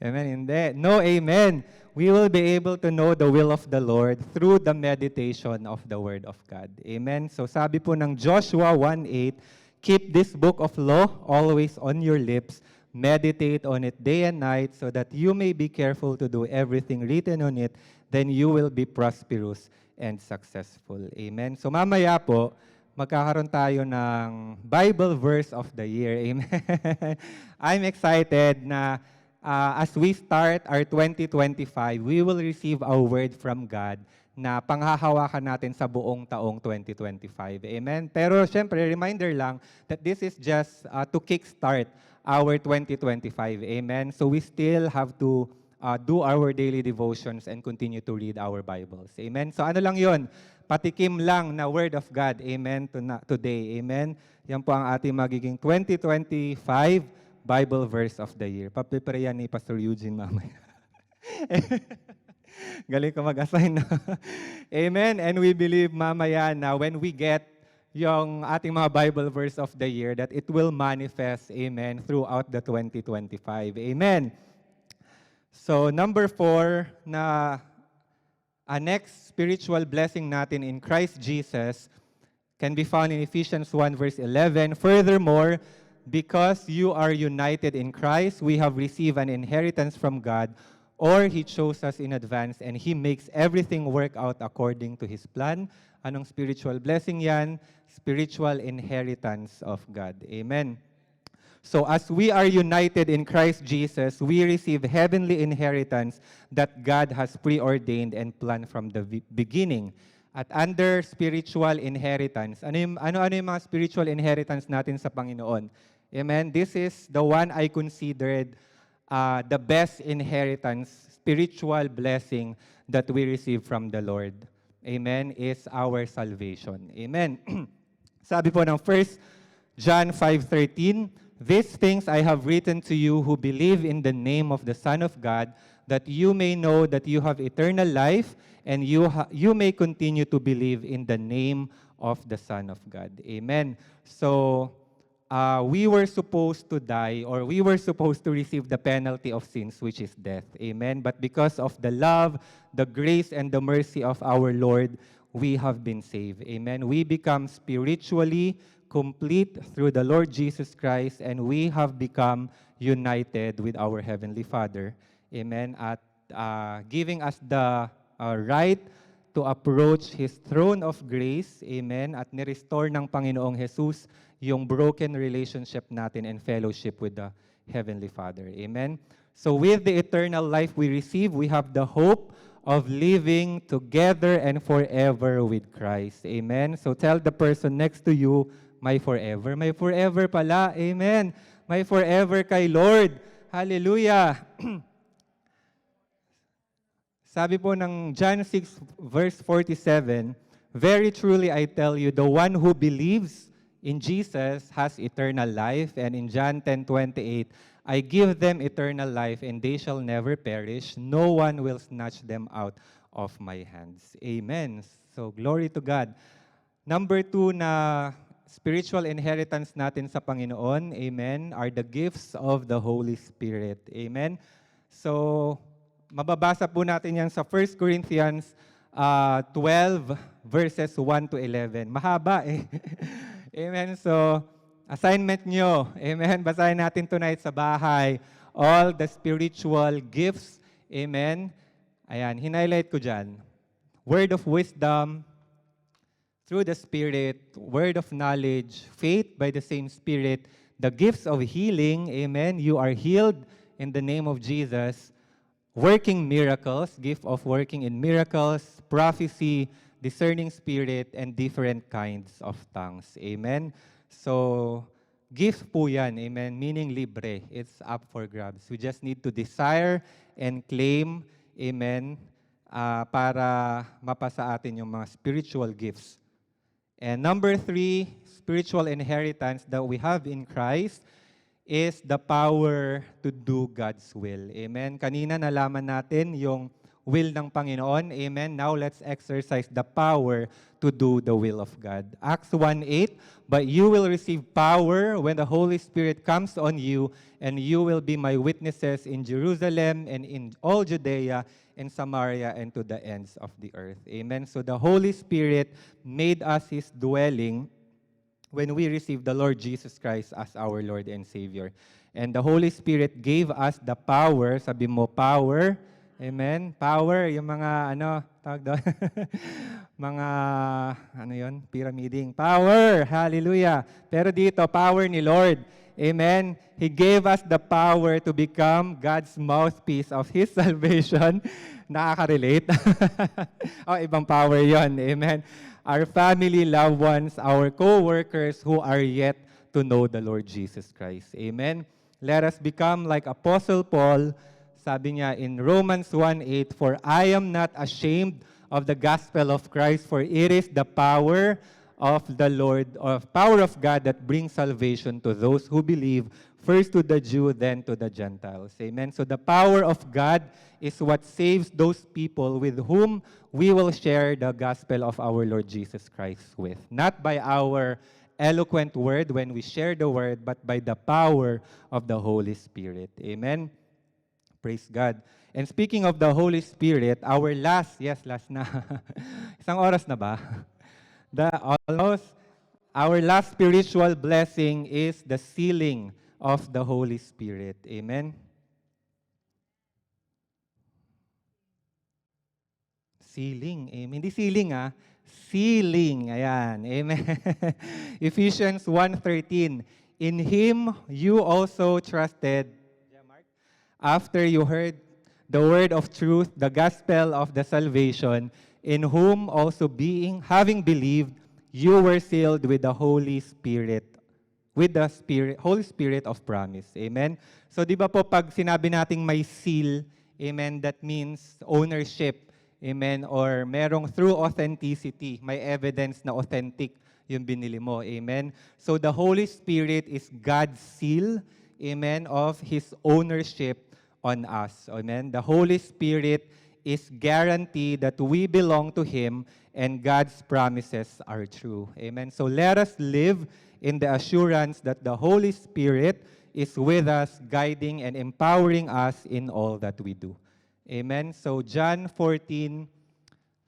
Amen. Hindi. No, amen. We will be able to know the will of the Lord through the meditation of the Word of God. Amen. So sabi po ng Joshua 1:8, keep this book of law always on your lips, meditate on it day and night, so that you may be careful to do everything written on it, then you will be prosperous and successful. Amen. So mamaya po, magkakaroon tayo ng Bible verse of the year. Amen. I'm excited na as we start our 2025, we will receive a word from God na panghahawakan natin sa buong taong 2025. Amen? Pero syempre, reminder lang that this is just to kickstart our 2025. Amen? So we still have to do our daily devotions and continue to read our Bibles. Amen? So ano lang yon? Patikim lang na Word of God. Amen? Today. Amen? Yan po ang ating magiging 2025 Bible verse of the year. Papipreyan yan ni Pastor Eugene mamaya. Galing ko mag-assign. No? Amen? And we believe mamaya na when we get yung ating mga Bible verse of the year, that it will manifest, amen, throughout the 2025. Amen? So, number 4, na next spiritual blessing natin in Christ Jesus can be found in Ephesians 1 verse 11. Furthermore, because you are united in Christ, we have received an inheritance from God, or He chose us in advance, and He makes everything work out according to His plan. Anong spiritual blessing yan? Spiritual inheritance of God. Amen. So as we are united in Christ Jesus, we receive heavenly inheritance that God has preordained and planned from the beginning. At under spiritual inheritance, ano yung mga spiritual inheritance natin sa Panginoon? Amen? This is the one I considered the best inheritance, spiritual blessing that we receive from the Lord. Amen? Is our salvation. Amen? Sabi po ng 1 John 5:13, these things I have written to you who believe in the name of the Son of God, that you may know that you have eternal life, and you may continue to believe in the name of the Son of God. Amen. So, we were supposed to die, or we were supposed to receive the penalty of sins, which is death. Amen. But because of the love, the grace, and the mercy of our Lord, we have been saved. Amen. We become spiritually complete through the Lord Jesus Christ, and we have become united with our Heavenly Father. Amen. At giving us the right to approach His throne of grace. Amen. At ni-restore ng Panginoong Jesus yung broken relationship natin and fellowship with the Heavenly Father. Amen. So with the eternal life we receive, we have the hope of living together and forever with Christ. Amen. So tell the person next to you, my forever. My forever pala. Amen. My forever kay Lord. Hallelujah. Sabi po ng John 6 verse 47, very truly I tell you, the one who believes in Jesus has eternal life. And in John 10:28, I give them eternal life, and they shall never perish. No one will snatch them out of my hands. Amen. So glory to God. Number 2 na spiritual inheritance natin sa Panginoon, amen, are the gifts of the Holy Spirit. Amen. So, mababasa po natin yan sa 1 Corinthians 12 verses 1 to 11. Mahaba eh. Amen. So, assignment nyo. Amen. Basahin natin tonight sa bahay. All the spiritual gifts. Amen. Ayan, hinighlight ko dyan. Word of wisdom, through the Spirit, word of knowledge, faith by the same Spirit, the gifts of healing. Amen. You are healed in the name of Jesus. Working miracles, gift of working in miracles, prophecy, discerning spirit, and different kinds of tongues. Amen? So, gift po yan. Amen? Meaning libre. It's up for grabs. We just need to desire and claim, amen, para mapasa atin yung mga spiritual gifts. And number 3, spiritual inheritance that we have in Christ is the power to do God's will. Amen? Kanina nalaman natin yung will ng Panginoon. Amen? Now let's exercise the power to do the will of God. Acts 1:8, but you will receive power when the Holy Spirit comes on you, and you will be my witnesses in Jerusalem and in all Judea and Samaria and to the ends of the earth. Amen? So the Holy Spirit made us His dwelling when we received the Lord Jesus Christ as our Lord and Savior. And the Holy Spirit gave us the power, sabi mo, power, amen? Power, yung mga, tawag doon? Mga, yun? Pyramiding. Power, hallelujah. Pero dito, power ni Lord, amen? He gave us the power to become God's mouthpiece of His salvation. Nakaka-relate? Ibang power yon, amen? Our family, loved ones, our co-workers who are yet to know the Lord Jesus Christ. Amen? Let us become like Apostle Paul. Sabi niya in Romans 1:8, for I am not ashamed of the gospel of Christ, for it is the power of the Lord, of power of God that brings salvation to those who believe, first to the Jew, then to the Gentiles. Amen? So the power of God is what saves those people with whom we will share the gospel of our Lord Jesus Christ with. Not by our eloquent word when we share the word, but by the power of the Holy Spirit. Amen? Praise God. And speaking of the Holy Spirit, our last na. Isang oras na ba? Our last spiritual blessing is the sealing of the Holy Spirit. Amen? Sealing. Amen. Hindi sealing, Sealing. Ayan. Amen. Ephesians 1:13. In Him you also trusted, after you heard the word of truth, the gospel of the salvation, in whom also having believed, you were sealed with the Holy Spirit, Holy Spirit of promise. Amen? So di ba po pag sinabi nating may seal, amen, that means ownership. Amen? Or merong through authenticity, may evidence na authentic yung binili mo. Amen? So the Holy Spirit is God's seal, amen, of His ownership on us. Amen? The Holy Spirit is guarantee that we belong to Him and God's promises are true. Amen? So let us live in the assurance that the Holy Spirit is with us, guiding and empowering us in all that we do. Amen? So John 14,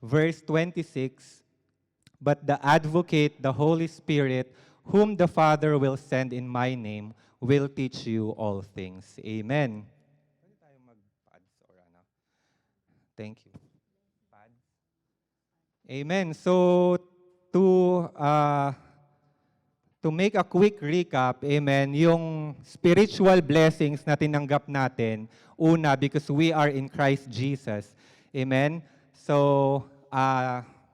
verse 26, but the advocate, the Holy Spirit, whom the Father will send in my name, will teach you all things. Amen. Thank you. Amen. So to make a quick recap, amen, yung spiritual blessings na tinanggap natin, una, because we are in Christ Jesus. Amen. So,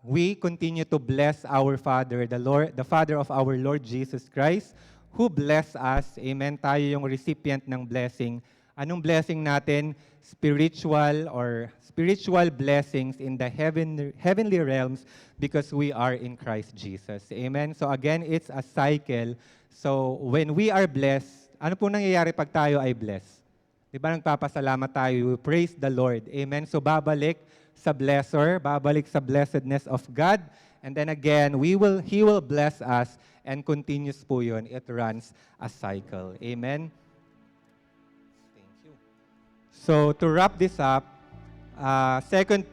we continue to bless our Father, the Father of our Lord Jesus Christ, who bless us. Amen. Tayo yung recipient ng blessing. Anong blessing natin? Spiritual blessings in the heavenly realms because we are in Christ Jesus. Amen? So again, it's a cycle. So when we are blessed, ano po nangyayari pag tayo ay blessed? Di ba nagpapasalamat tayo? We praise the Lord. Amen? So babalik sa blesser, babalik sa blessedness of God, and then again, He will bless us, and continuous po yun. It runs a cycle. Amen? So to wrap this up, 2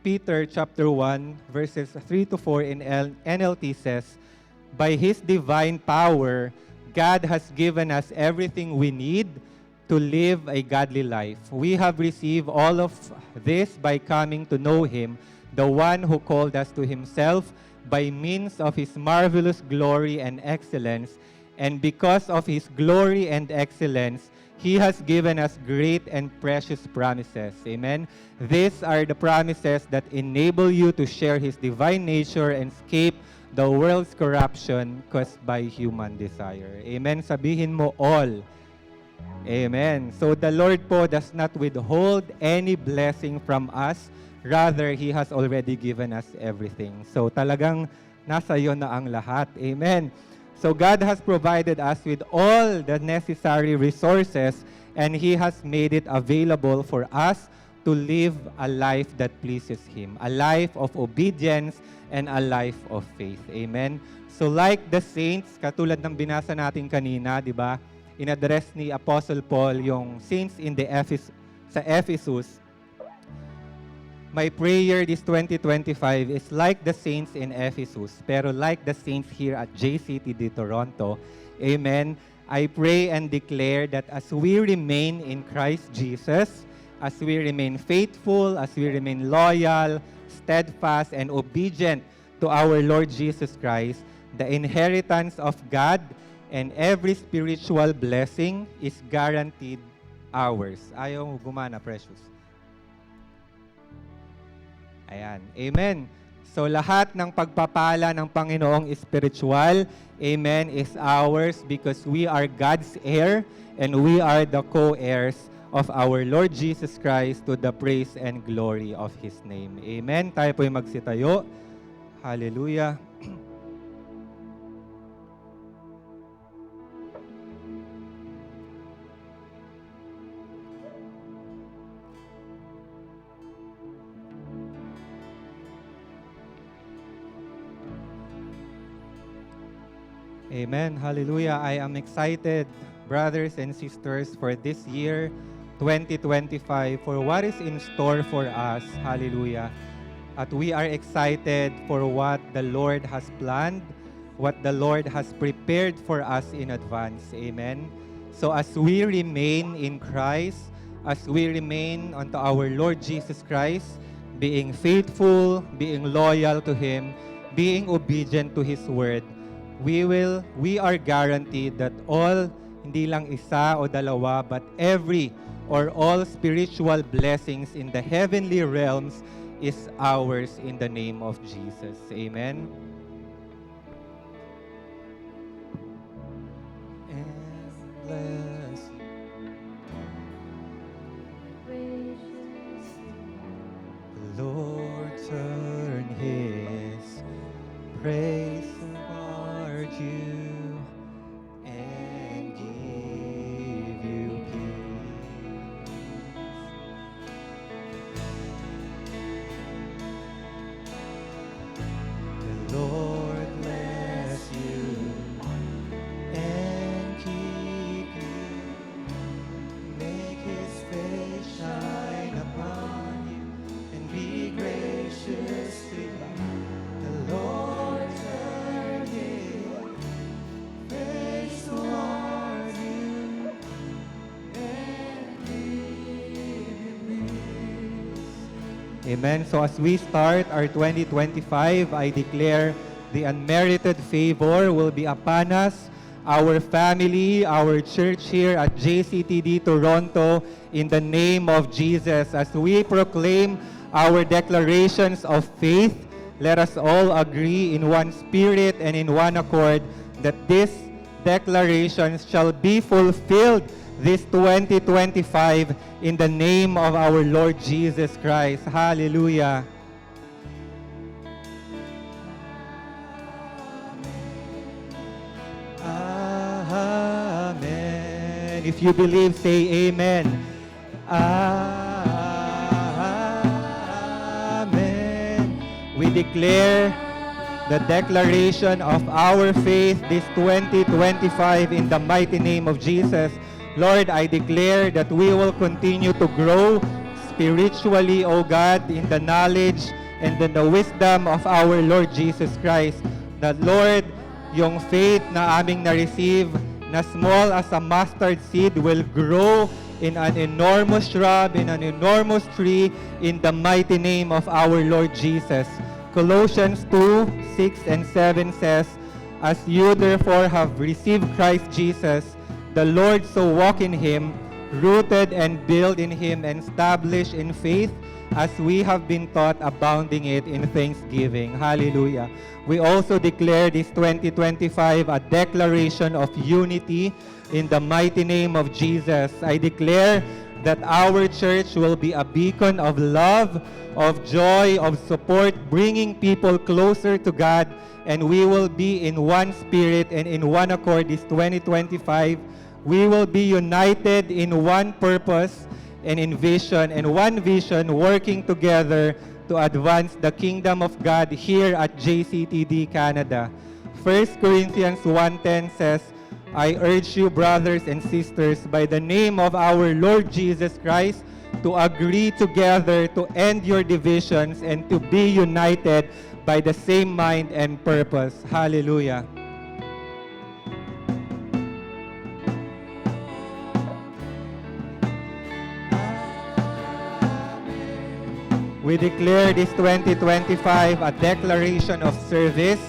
Peter chapter 1, verses 3 to 4 in NLT says, by His divine power, God has given us everything we need to live a godly life. We have received all of this by coming to know Him, the one who called us to Himself by means of His marvelous glory and excellence, And because of His glory and excellence, He has given us great and precious promises. Amen? These are the promises that enable you to share His divine nature and escape the world's corruption caused by human desire. Amen? Sabihin mo all. Amen. So the Lord po does not withhold any blessing from us. Rather, He has already given us everything. So talagang nasa iyo na ang lahat. Amen. So God has provided us with all the necessary resources and He has made it available for us to live a life that pleases Him. A life of obedience and a life of faith. Amen. So like the saints, katulad ng binasa natin kanina, di ba? In-address ni Apostle Paul yung saints in the sa Ephesus. My prayer this 2025 is like the saints in Ephesus, pero like the saints here at JCTD Toronto. Amen. I pray and declare that as we remain in Christ Jesus, as we remain faithful, as we remain loyal, steadfast, and obedient to our Lord Jesus Christ, the inheritance of God and every spiritual blessing is guaranteed ours. Ayaw gumana, Precious. Ayan. Amen. So lahat ng pagpapala ng Panginoong spiritual, amen, is ours because we are God's heir and we are the co-heirs of our Lord Jesus Christ to the praise and glory of His name. Amen. Tayo po'y magsitayo. Hallelujah. Amen. Hallelujah. I am excited, brothers and sisters, for this year, 2025, for what is in store for us. Hallelujah. At we are excited for what the Lord has planned, what the Lord has prepared for us in advance. Amen. So as we remain in Christ, as we remain unto our Lord Jesus Christ, being faithful, being loyal to Him, being obedient to His word, we are guaranteed that all, hindi lang isa o dalawa, but every or all spiritual blessings in the heavenly realms is ours in the name of Jesus. Amen. And bless the Lord turn His praise toward you and give you peace. The Lord bless you and keep you, make His face shine upon you and be gracious to you. The Lord turn His face toward you and give you peace. Amen. So as we start our 2025, I declare the unmerited favor will be upon us, our family, our church here at JCTD Toronto, in the name of Jesus. As we proclaim our declarations of faith, let us all agree in one spirit and in one accord that these declarations shall be fulfilled this 2025 in the name of our Lord Jesus Christ. Hallelujah. Amen. If you believe, say amen. Amen. We declare the declaration of our faith this 2025 in the mighty name of Jesus. Lord, I declare that we will continue to grow spiritually, O God, in the knowledge and in the wisdom of our Lord Jesus Christ. That, Lord, yung faith na aming na-receive, na small as a mustard seed, will grow in an enormous shrub, in an enormous tree, in the mighty name of our Lord Jesus. Colossians 2:6 and 7 says, As you therefore have received Christ Jesus, the Lord, so walk in him, rooted and built in him and established in faith, as we have been taught, abounding it in thanksgiving. Hallelujah. We also declare this 2025 a declaration of unity in the mighty name of Jesus. I declare that our church will be a beacon of love, of joy, of support, bringing people closer to God, and we will be in one spirit and in one accord this 2025. We will be united in one purpose and in vision, and one vision, working together to advance the kingdom of God here at JCTD Canada. 1 Corinthians 1:10 says, I urge you, brothers and sisters, by the name of our Lord Jesus Christ, to agree together to end your divisions and to be united by the same mind and purpose. Hallelujah. We declare this 2025 a declaration of service.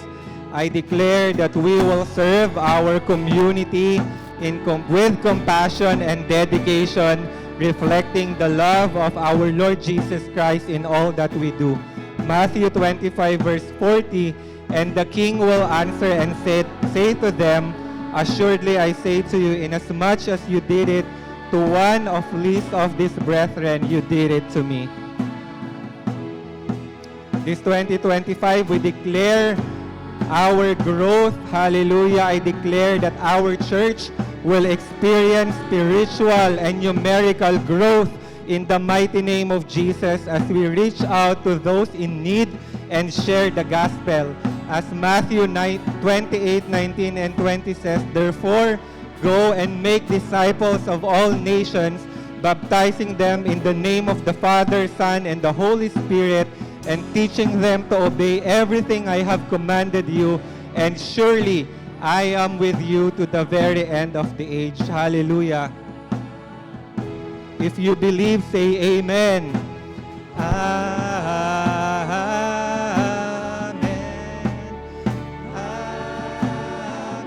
I declare that we will serve our community with compassion and dedication, reflecting the love of our Lord Jesus Christ in all that we do. Matthew 25 verse 40, and the king will answer and say to them, assuredly I say to you, inasmuch as you did it to one of least of these brethren, you did it to me. This 2025, we declare our growth. Hallelujah. I declare that our church will experience spiritual and numerical growth in the mighty name of Jesus as we reach out to those in need and share the gospel. As Matthew 28:19 and 20 says, therefore, go and make disciples of all nations, baptizing them in the name of the Father, Son, and the Holy Spirit, and teaching them to obey everything I have commanded you, and surely I am with you to the very end of the age. Hallelujah. If you believe, say amen. Amen.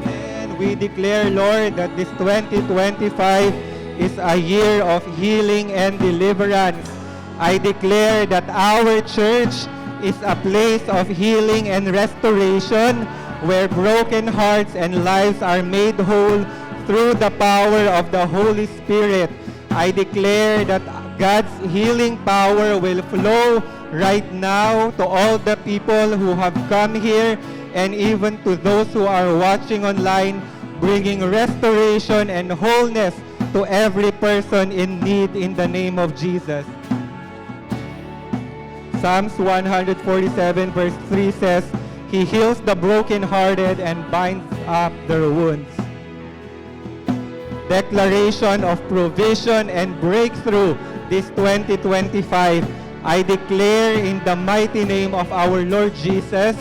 Amen. We declare, Lord, that this 2025 is a year of healing and deliverance. I declare that our church is a place of healing and restoration, where broken hearts and lives are made whole through the power of the Holy Spirit. I declare that God's healing power will flow right now to all the people who have come here, and even to those who are watching online, bringing restoration and wholeness to every person in need in the name of Jesus. Psalms 147 verse 3 says, He heals the brokenhearted and binds up their wounds. Declaration of provision and breakthrough this 2025. I declare in the mighty name of our Lord Jesus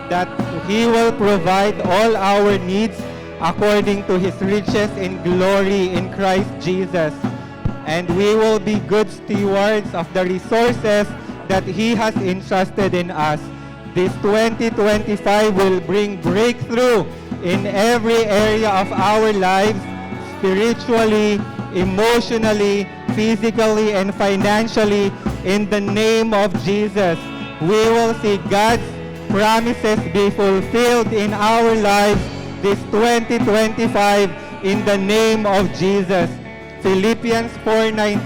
that He will provide all our needs according to His riches in glory in Christ Jesus. And we will be good stewards of the resources that He has entrusted in us. This 2025 will bring breakthrough in every area of our lives, spiritually, emotionally, physically, and financially, in the name of Jesus. We will see God's promises be fulfilled in our lives this 2025 in the name of Jesus. Philippians 4:19